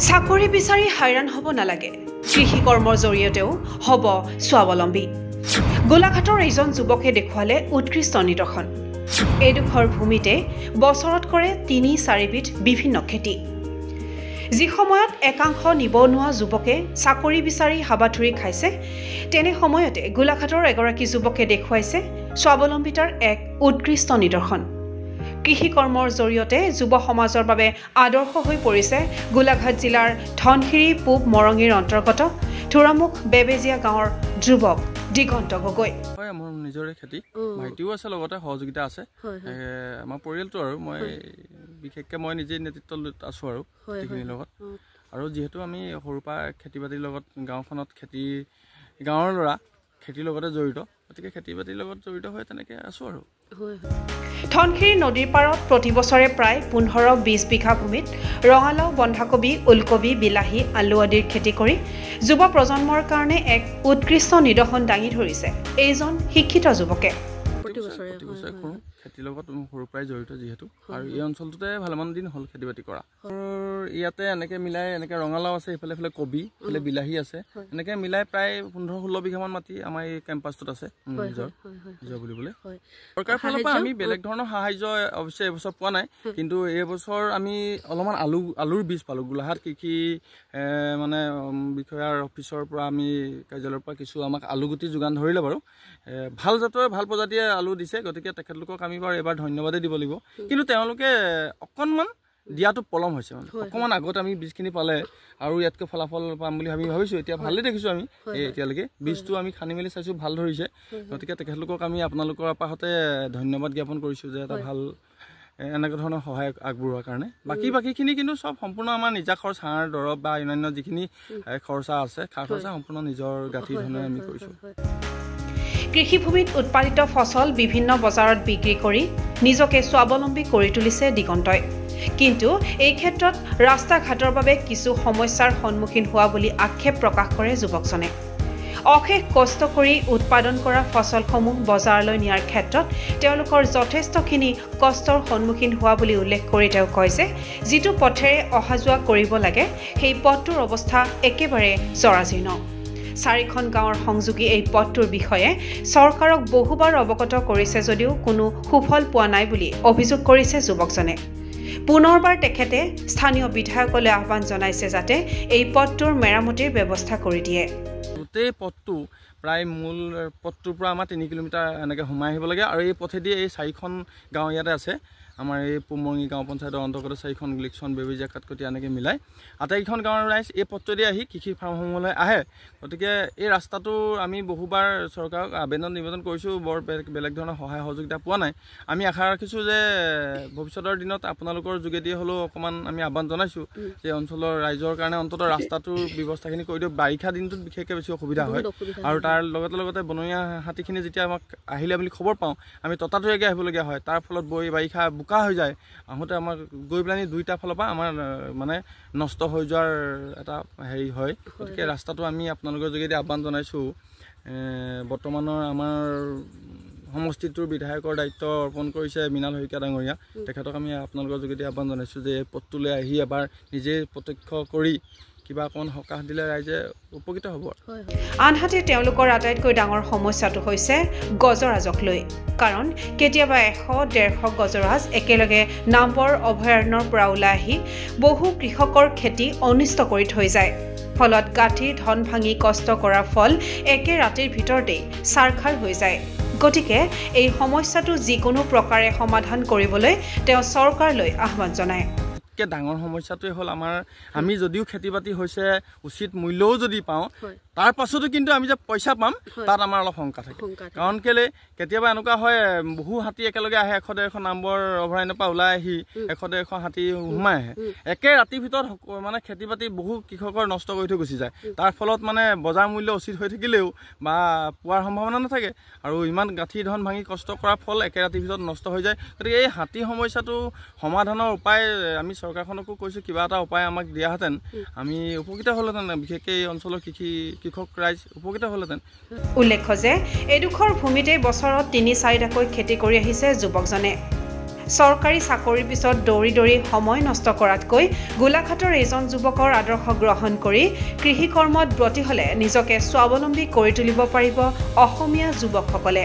চাকৰি বিচাৰি হাইৰাণ হ'ব নালাগে কৃষি কৰ্মৰ জৰিয়তেও হ'ব স্বাৱলম্বী গোলাঘাটৰ এজন যুৱকে দেখুৱালে উৎকৃষ্ট নিদৰ্শন এইডোখৰ ভূমিতে বছৰত কৰে ৩-৪ বিধ বিভিন্ন খেতি যি সময়ত একাংশ নিবনুৱা যুৱকে চাকৰি বিচাৰি হাবাথুৰি খাইছে তেনে সময়তে গোলাঘাটৰ এগৰাকী যুৱকে দেখুৱাইছে স্বাৱলম্বিতাৰ এক উৎকৃষ্ট নিদৰ্শন কৃষি কৰ্মৰ জৰিয়তে যুৱ সমাজৰ বাবে আদৰ্শ হৈ পৰিছে গোলাঘাট জিলাৰ ধনশিৰি পূব মৰঙীৰ অন্তৰ্গত থুৰামুখ বেবেজিয়া গাঁৱৰ যুৱক দিগন্ত গগৈ হয় মোৰ নিজৰে খেতি ভাইটিও আছে লগতে সহযোগিতা আছে আমাৰ পৰিয়ালটো আৰু মই বিশেষকৈ মই নিজে নেতৃত্বত আছো আৰু খেতিখিনিৰ লগত আৰু যিহেতু আমি সৰুৰ পৰা খেতি বাতিৰ লগত গাঁওখনত গাঁৱৰ ল'ৰা খেতিৰ লগতে জড়িত গতিকে খেতি বাতিৰ লগত জড়িত হৈ তেনেকৈ আছো আৰু ধনশিৰি নদীৰ পাৰত প্ৰতি বছৰে প্ৰায় 15-20 বিঘা ভূমিত ৰঙালাও বন্ধাকবি ওলকবি বিলাহী আলু আদিৰ খেতি কৰি যুৱ প্ৰজন্মৰ কাৰণে এক উৎকৃষ্ট নিদৰ্শন দাঙি ধৰিছে এইজন শিক্ষিত যুৱকে প্ৰতি বছৰে কৰোঁ খেতিৰ লগত সৰুৰ পৰাই জড়িত যিহেতু আৰু এই অঞ্চলটোতে ভালেমান দিন হ'ল খেতি বাতি কৰা ইয়াতে এনেকৈ মিলাই এনেকৈ ৰঙালাও আছে ইফালে ইফালে কবি ইফালে বিলাহী আছে এনেকৈ মিলাই প্ৰায় 15-16 বিঘামান মাটি আমাৰ এই কেম্পাছটোত আছে নিজৰ বুলিবলৈ চৰকাৰৰ ফালৰ পৰা আমি বেলেগ ধৰণৰ সাহায্য অৱশ্যে এইবছৰ পোৱা নাই কিন্তু এইবছৰ আমি অলপমান আলুৰ বীজ পালোঁ গোলাঘাট কৃষি মানে বিষয়াৰ অফিচৰ পৰা আমি কাৰ্যালয়ৰ পৰা কিছু আমাক আলু গুটি যোগান ধৰিলে বাৰু ভাল জাতৰ ভাল প্ৰজাতিয়ে আলু দিছে গতিকে তেখেতলোকক আমি বাৰু এবাৰ ধন্যবাদেই দিব লাগিব কিন্তু তেওঁলোকে অকণমান দিয়াটো পলম হৈছে মানে অকণমান আগত আমি বীজখিনি পালে আৰু ইয়াতকৈ ফলাফল পাম বুলি আমি ভাবিছোঁ এতিয়া ভালেই দেখিছোঁ আমি এতিয়ালৈকে বীজটো আমি খানি মেলি চাইছোঁ ভাল ধৰিছে গতিকে তেখেতলোকক আমি আপোনালোকৰ আপাহতে ধন্যবাদ জ্ঞাপন কৰিছোঁ যে এটা ভাল এনেকুৱা ধৰণৰ সহায় আগবঢ়োৱাৰ কাৰণে বাকীখিনি কিন্তু চব সম্পূৰ্ণ আমাৰ নিজা খৰচ সাৰ দৰৱ বা অন্যান্য যিখিনি খৰচা আছে খা খৰচা সম্পূৰ্ণ নিজৰ গাঁঠি ধৰণে আমি কৰিছোঁ কৃষিভূমিত উৎপাদিত ফচল বিভিন্ন বজাৰত বিক্ৰী কৰি নিজকে স্বাৱলম্বী কৰি তুলিছে দিগন্তই কিন্তু এই ক্ষেত্ৰত ৰাস্তা ঘাটৰ বাবে কিছু সমস্যাৰ সন্মুখীন হোৱা বুলি আক্ষেপ প্ৰকাশ কৰে যুৱকজনে অশেষ কষ্ট কৰি উৎপাদন কৰা ফচলসমূহ বজাৰলৈ নিয়াৰ ক্ষেত্ৰত তেওঁলোকৰ যথেষ্টখিনি কষ্টৰ সন্মুখীন হোৱা বুলি উল্লেখ কৰি তেওঁ কয় যে যিটো পথেৰে অহা যোৱা কৰিব লাগে সেই পথটোৰ অৱস্থা একেবাৰে জৰাজীৰ্ণ 4খন গাঁৱৰ সংযোগী এই পথটোৰ বিষয়ে চৰকাৰক বহুবাৰ অৱগত কৰিছে যদিও কোনো সুফল পোৱা নাই বুলি অভিযোগ কৰিছে যুৱকজনে পুনৰবাৰ তেখেতে স্থানীয় বিধায়কলৈ আহ্বান জনাইছে যাতে এই পথটোৰ মেৰামতিৰ ব্যৱস্থা কৰি দিয়ে গোটেই পথটো প্ৰায় মূল পথটোৰ পৰা আমাৰ 3 কিলোমিটাৰ এনেকৈ সোমাই আহিব লাগে আৰু এই পথেদি এই 4খন গাঁও ইয়াতে আছে আমাৰ এই পুমৰঙি গাঁও পঞ্চায়তৰ অন্তৰ্গত 4খন গ্লিকছন বেবেজিয়া কাটকটি এনেকৈ মিলাই আটাইকেইখন গাঁৱৰ ৰাইজ এই পথটোৱেদি আহি কৃষি ফাৰ্মসমূহলৈ আহে গতিকে এই ৰাস্তাটো আমি বহুবাৰ চৰকাৰক নিবেদন কৰিছোঁ বৰ বেলেগ ধৰণৰ সহায় সহযোগিতা পোৱা নাই আমি আশা ৰাখিছোঁ যে ভৱিষ্যতৰ দিনত আপোনালোকৰ যোগেদি হ'লেও অকণমান আমি আহ্বান জনাইছোঁ যে অঞ্চলৰ ৰাইজৰ কাৰণে অন্ততঃ ৰাস্তাটোৰ ব্যৱস্থাখিনি কৰি দিয়ক বাৰিষা দিনটোত বিশেষকৈ বেছি অসুবিধা হয় আৰু তাৰ লগতে বনৰীয়া হাতীখিনি যেতিয়া আমাক আহিলে বুলি খবৰ পাওঁ আমি ততাতৈয়াকৈ আহিবলগীয়া হয় তাৰ ফলত বাৰিষা বোকা হৈ যায় আহোঁতে আমাৰ গৈ পেলাই দুইটা ফালৰ পৰা আমাৰ মানে নষ্ট হৈ যোৱাৰ এটা হেৰি হয় গতিকে ৰাস্তাটো আমি আপোনালোকৰ যোগেদি আহ্বান জনাইছোঁ বৰ্তমানৰ আমাৰ সমষ্টিটোৰ বিধায়কৰ দায়িত্ব অৰ্পণ কৰিছে মৃণাল শইকীয়া ডাঙৰীয়া তেখেতক আমি আপোনালোকৰ যোগেদি আহ্বান জনাইছোঁ যে এই পথটোলৈ আহি এবাৰ নিজে প্ৰত্যক্ষ কৰি কিবা অকণমান সকাহ দিলে ৰাইজে উপকৃত হ'ব আনহাতে তেওঁলোকৰ আটাইতকৈ ডাঙৰ সমস্যাটো হৈছে গজৰাজক লৈ কাৰণ কেতিয়াবা 100-150 গজৰাজ একেলগে নামবৰ অভয়াৰণ্যৰ পৰা ওলাই আহি বহু কৃষকৰ খেতি অনিষ্ট কৰি থৈ যায় ফলত গাঁঠিৰ ধন ভাঙি কষ্ট কৰাৰ ফল একে ৰাতিৰ ভিতৰতেই ছাৰখাৰ হৈ যায় গতিকে এই সমস্যাটো যিকোনো প্ৰকাৰে সমাধান কৰিবলৈ তেওঁ চৰকাৰলৈ আহ্বান জনায় ডাঙৰ সমস্যাটোৱে হ'ল আমি যদিও খেতি বাতি হৈছে উচিত মূল্যও যদি পাওঁ তাৰ পাছতো কিন্তু আমি যে পইচা পাম তাত আমাৰ অলপ শংকা থাকে কাৰণ কেলে কেতিয়াবা এনেকুৱা হয় বহু হাতী একেলগে আহে 100-150 নাম্বৰ অভয়াৰণ্যৰ পৰা ওলাই আহি 100-150 হাতী সোমাই আহে একে ৰাতিৰ ভিতৰত মানে খেতি বাতি বহু কৃষকৰ নষ্ট কৰি থৈ গুচি যায় তাৰ ফলত মানে বজাৰ মূল্য উচিত হৈ থাকিলেও বা পোৱাৰ সম্ভাৱনা নাথাকে আৰু ইমান গাঁঠি ধন ভাঙি কষ্ট কৰাৰ ফল একে ৰাতিৰ ভিতৰত নষ্ট হৈ যায় গতিকে এই হাতী সমস্যাটো সমাধানৰ উপায় আমি চৰকাৰখনকো কৈছোঁ কিবা এটা উপায় আমাক দিয়াহেঁতেন আমি উপকৃত হ'লহেঁতেন বিশেষকৈ এই অঞ্চলৰ কৃষক ৰাইজ উপকৃত হ'লহেঁতেন উল্লেখ্য যে এইডোখৰ ভূমিতে বছৰত 3-4টাকৈ খেতি কৰি আহিছে যুৱকজনে চৰকাৰী চাকৰিৰ পিছত দৌৰি দৌৰি সময় নষ্ট কৰাতকৈ গোলাঘাটৰ এজন যুৱকৰ আদৰ্শ গ্ৰহণ কৰি কৃষি কৰ্মত ব্ৰতী হ'লে নিজকে স্বাৱলম্বী কৰি তুলিব পাৰিব অসমীয়া যুৱকসকলে।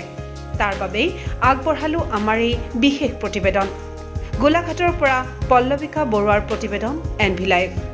তাৰ বাবেই আগবঢ়ালো আমাৰ এই বিশেষ প্ৰতিবেদন। গোলাঘাটৰ পৰা পল্লৱিকা বৰুৱাৰ প্ৰতিবেদন NV Live।